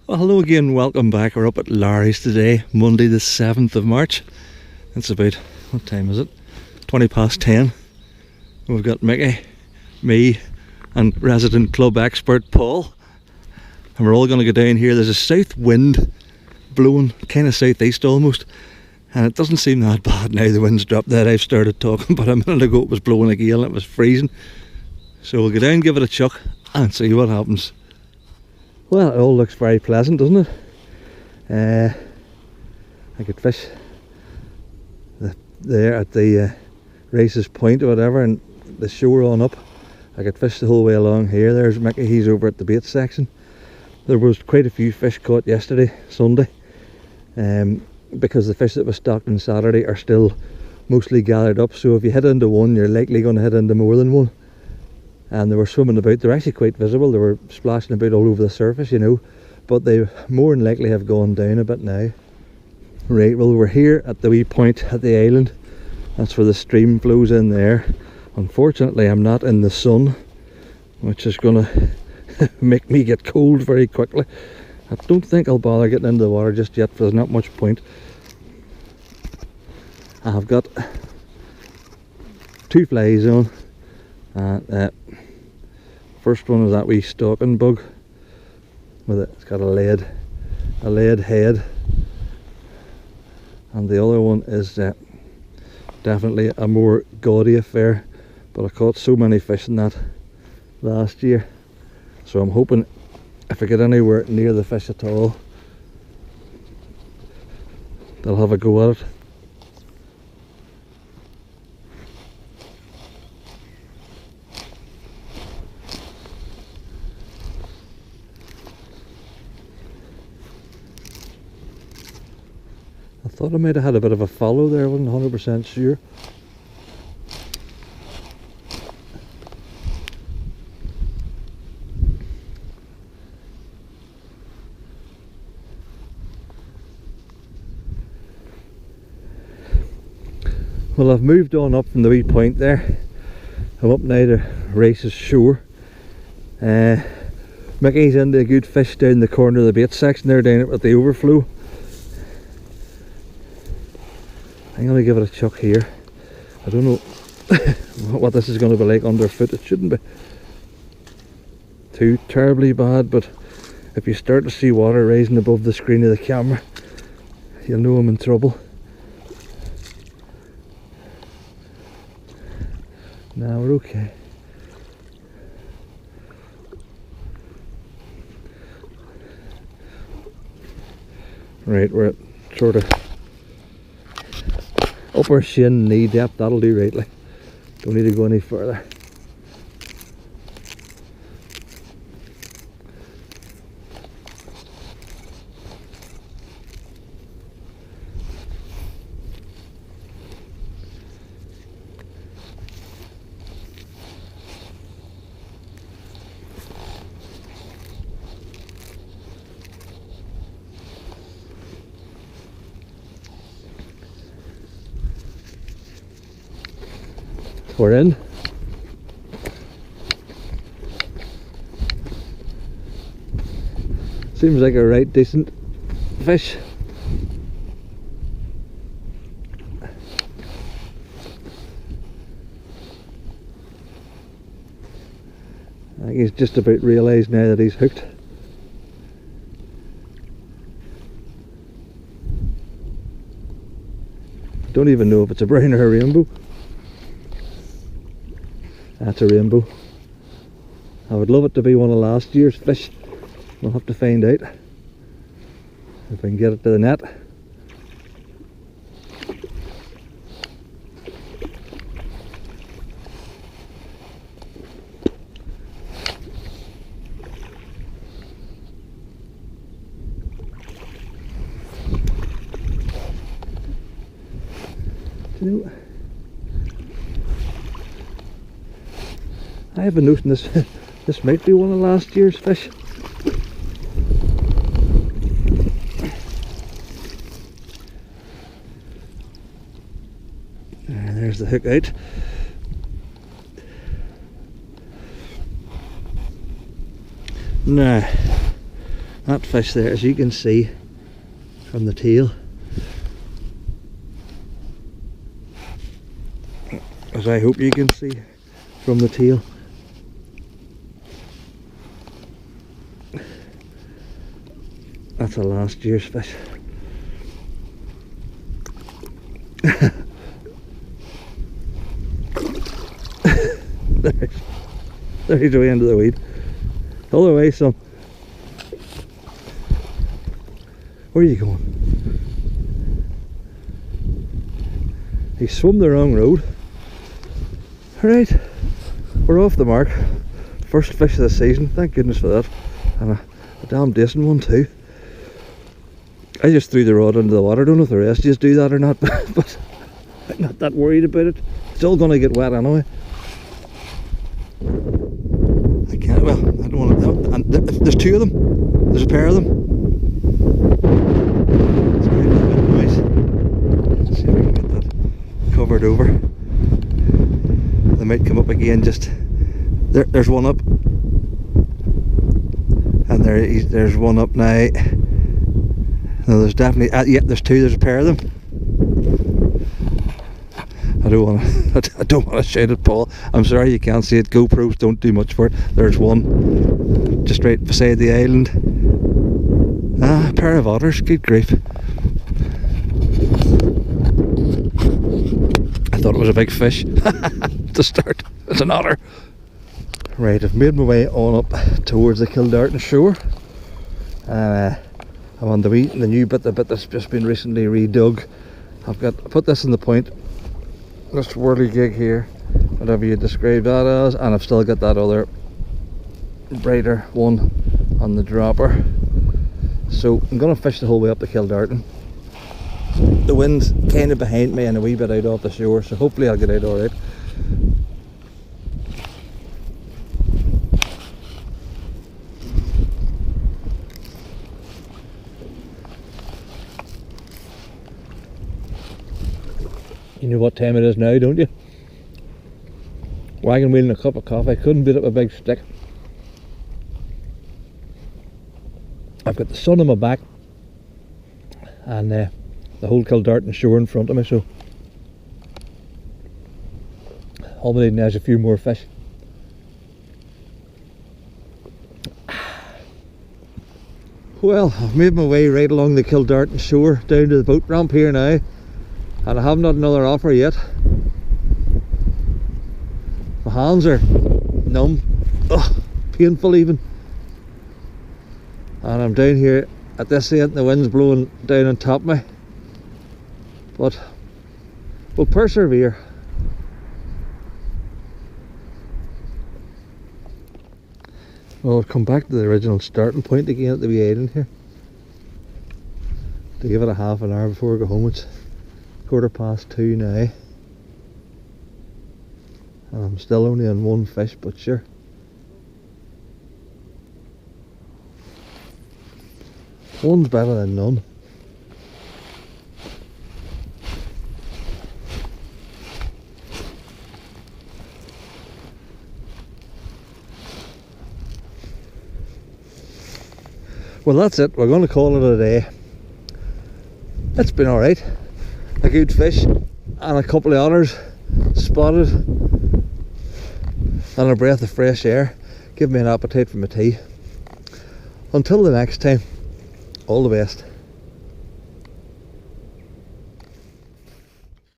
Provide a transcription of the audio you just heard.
Well, hello again, welcome back. We're up at Lowry's today, Monday the 7th of March. It's about, what time is it? 20 past 10. We've got Mickey, me and resident club expert Paul. And we're all going to go down here. There's a south wind blowing, kind of southeast almost. And it doesn't seem that bad now the wind's dropped that I've started talking, but a minute ago it was blowing a gale and it was freezing. So we'll go down, give it a chuck and see what happens. Well, it all looks very pleasant, doesn't it? I could fish there at the Races Point or whatever, and the shore on up. I could fish the whole way along here. There's Mickey, he's over at the bait section. There was quite a few fish caught yesterday, Sunday, because the fish that was stocked on Saturday are still mostly gathered up. So if you hit into one, you're likely going to hit into more than one. And they were swimming about. They're actually quite visible. They were splashing about all over the surface, you know, but they more than likely have gone down a bit now. Right, well, we're here at the wee point at the island. That's where the stream flows in there. Unfortunately, I'm not in the sun, which is gonna make me get cold very quickly. I don't think I'll bother getting into the water just yet, for there's not much point. I've got 2 flies on. First one is that wee stalking bug with it. It's got a lead head, and the other one is definitely a more gaudy affair. But I caught so many fish in that last year, so I'm hoping if I get anywhere near the fish at all, they'll have a go at it. I thought I might have had a bit of a follow there, I wasn't 100% sure. Well, I've moved on up from the wee point there. I'm up now to Races shore. Mickey's into a good fish down the corner of the bait section there, down at the overflow. I'm going to give it a chuck here. I don't know what this is going to be like underfoot. It shouldn't be too terribly bad, but if you start to see water rising above the screen of the camera, you'll know I'm in trouble. Now we're okay. Right, we're at sort of upper shin, knee depth. That'll do rightly. Don't need to go any further. We're in. Seems like a right decent fish. I think he's just about realised now that he's hooked. Don't even know if it's a brown or a rainbow. That's a rainbow. I would love it to be one of last year's fish. We'll have to find out if I can get it to the net. Do you know, I have a notion this might be one of last year's fish. There's the hook out. Now, That fish there, as you can see from the tail, as I hope you can see from the tail, that's a last year's fish. There's the way into the weed. Other way, son. Where are you going? He swum the wrong road. Alright, we're off the mark. First fish of the season, thank goodness for that. And a damn decent one too. I just threw the rod into the water. Don't know if the rest just do that or not, but I'm not that worried about it. It's all going to get wet anyway. I can't, well, I don't want to, and there's two of them. There's a pair of them. It's going to be a bit nice. Let's see if we can get that covered over. They might come up again just, there's one up. And there's one up now. No, there's definitely, yeah, there's two, there's a pair of them. I don't want to shout at Paul. I'm sorry you can't see it. GoPros don't do much for it. There's one just right beside the island. Ah, a pair of otters. Good grief. I thought it was a big fish to start. It's an otter. Right, I've made my way on up towards the Kildarton shore. I'm on the new bit, the bit that's just been recently redug. I put this in the point. This whirligig here, whatever you describe that as, and I've still got that other brighter one on the dropper. So I'm going to fish the whole way up to Kildarton. The wind's kind of behind me and a wee bit out off the shore, so hopefully I'll get out alright. You know what time it is now, don't you? Wagon wheel and a cup of coffee. Couldn't beat up a big stick. I've got the sun on my back and the whole Kildarton shore in front of me, so all we need now is a few more fish. Well, I've made my way right along the Kildarton shore down to the boat ramp here now. And I haven't had another offer yet. My hands are numb, painful even. And I'm down here at this end, the wind's blowing down on top of me. But we'll persevere. Well, I'll come back to the original starting point again at the wee island here. To give it a half an hour before I go home. It's 2:15 now, and I'm still only on one fish, but sure. One's better than none. Well, that's it. We're going to call it a day. It's been alright. A good fish and a couple of otters spotted and a breath of fresh air. Give me an appetite for my tea. Until the next time, all the best.